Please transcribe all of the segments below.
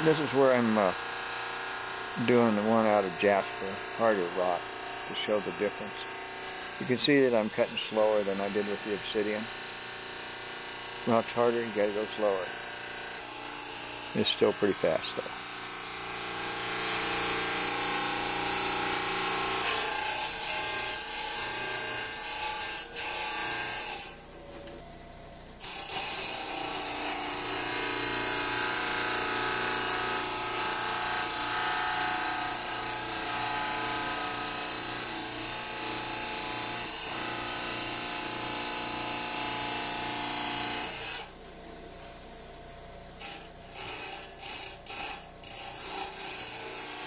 This is where I'm doing the one out of jasper, harder rock, to show the difference. You can see that I'm cutting slower than I did with the obsidian. Rock's harder, you gotta go slower. It's still pretty fast though.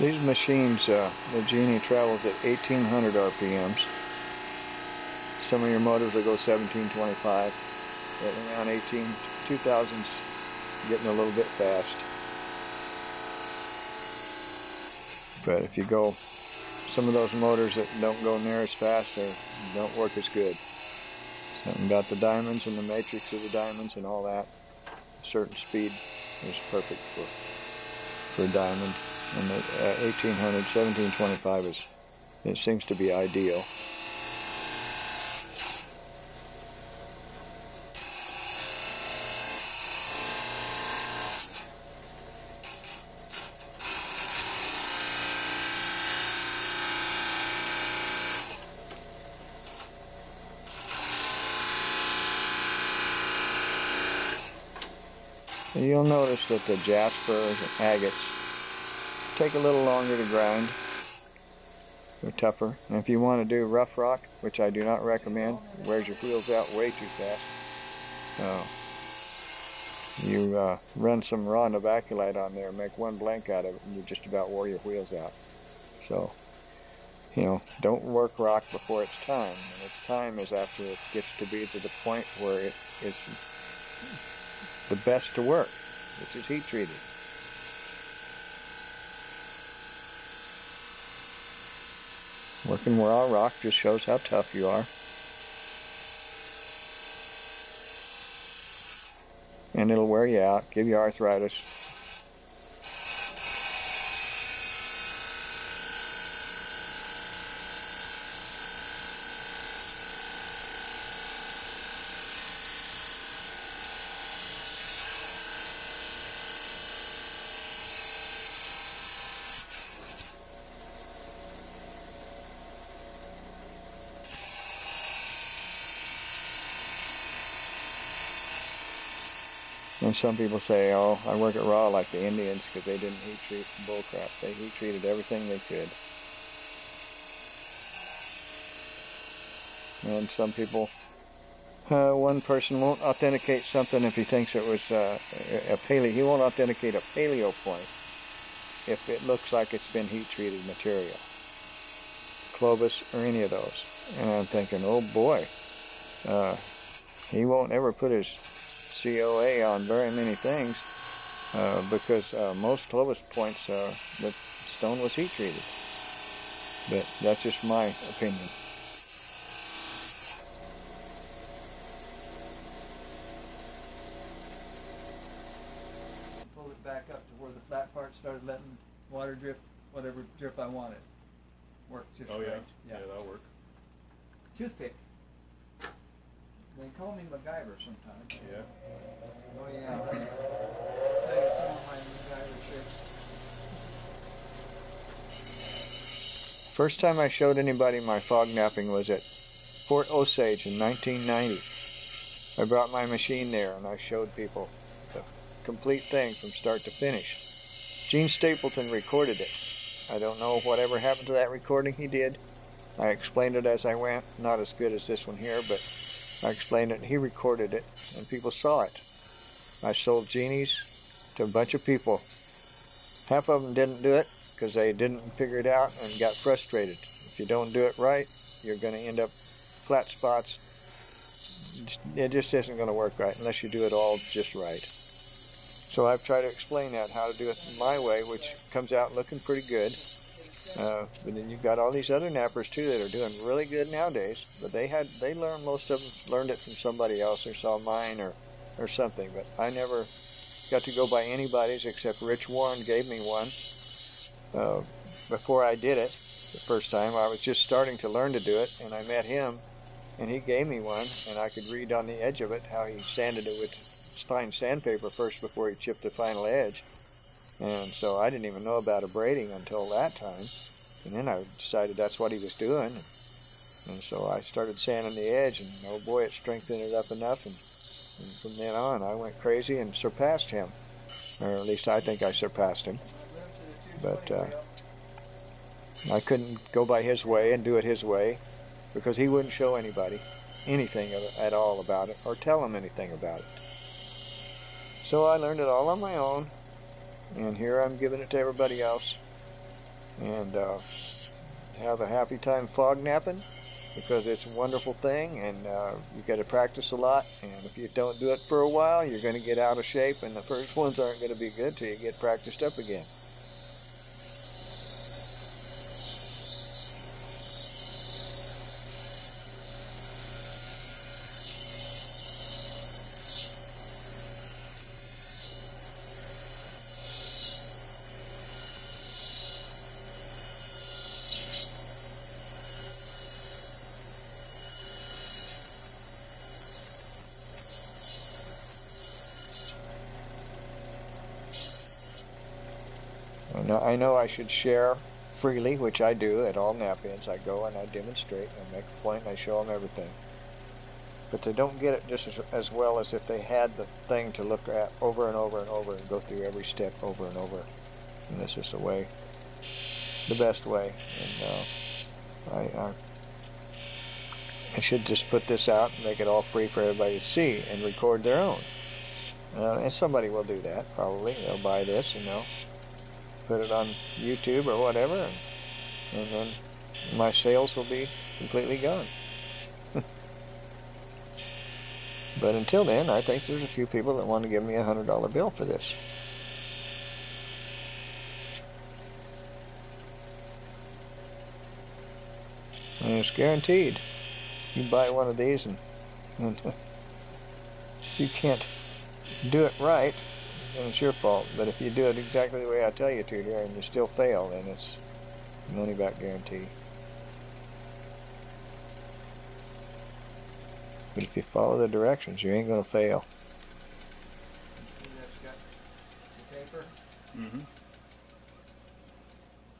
These machines, the Genie travels at 1800 RPMs. Some of your motors will go 1725. At around 2000's getting a little bit fast. But if you go, some of those motors that don't go near as fast or don't work as good. Something about the diamonds and the matrix of the diamonds and all that. A certain speed is perfect for a diamond. And at 1800, 1725 it seems to be ideal. And you'll notice that the jaspers and agates take a little longer to grind. They're tougher. And if you want to do rough rock, which I do not recommend, it wears your wheels out way too fast. You run some raw novaculite on there, make one blank out of it, and you just about wore your wheels out. So, don't work rock before its time. And its time is after it gets to be to the point where it is the best to work, which is heat treated. Working raw rock just shows how tough you are. And it'll wear you out, give you arthritis. And some people say, oh, I work it raw like the Indians because they didn't heat treat. Bullcrap. They heat treated everything they could. And some people, one person won't authenticate something if he thinks it was a paleo. He won't authenticate a paleo point if it looks like it's been heat treated material. Clovis or any of those. And I'm thinking, oh boy, he won't ever put his COA on very many things because most Clovis points the stone was heat treated. But that's just my opinion. Pull it back up to where the flat part started letting water drip, whatever drip I wanted. Worked just right. Yeah, that'll work. Toothpick. They call me MacGyver sometimes. Yeah. Oh yeah. I'll tell you some of my MacGyver tricks. First time I showed anybody my fog knapping was at Fort Osage in 1990. I brought my machine there and I showed people the complete thing from start to finish. Gene Stapleton recorded it. I don't know whatever happened to that recording. He did. I explained it as I went. Not as good as this one here, but I explained it, he recorded it, and people saw it. I sold Genies to a bunch of people. Half of them didn't do it because they didn't figure it out and got frustrated. If you don't do it right, you're going to end up flat spots. It just isn't going to work right unless you do it all just right. So I've tried to explain that, how to do it my way, which comes out looking pretty good. But then you've got all these other knappers too that are doing really good nowadays. But they learned, most of them learned it from somebody else or saw mine or something. But I never got to go by anybody's except Rich Warren gave me one. Before I did it the first time, I was just starting to learn to do it, and I met him, and he gave me one, and I could read on the edge of it how he sanded it with fine sandpaper first before he chipped the final edge. And so I didn't even know about abrading until that time. And then I decided that's what he was doing. And so I started sanding the edge, and oh boy, it strengthened it up enough. And from then on, I went crazy and surpassed him. Or at least I think I surpassed him. But I couldn't go by his way and do it his way, because he wouldn't show anybody anything at all about it or tell them anything about it. So I learned it all on my own, and here I'm giving it to everybody else. And have a happy time fog napping, because it's a wonderful thing, and you got to practice a lot. And if you don't do it for a while, you're going to get out of shape, and the first ones aren't going to be good till you get practiced up again. I know I should share freely, which I do at all nap-ins. I go and I demonstrate, and I make a point, and I show them everything. But they don't get it just as well as if they had the thing to look at over and over and over and go through every step over and over. And this is the best way. And I should just put this out and make it all free for everybody to see and record their own. And somebody will do that, probably. They'll buy this and they'll put it on YouTube or whatever, and then my sales will be completely gone. But until then, I think there's a few people that want to give me a $100 bill for this. And it's guaranteed. You buy one of these, and if you can't do it right, then it's your fault. But if you do it exactly the way I tell you to here and you still fail, then it's a money-back guarantee. But if you follow the directions, you ain't going to fail. You see that's got the paper? Mm-hmm.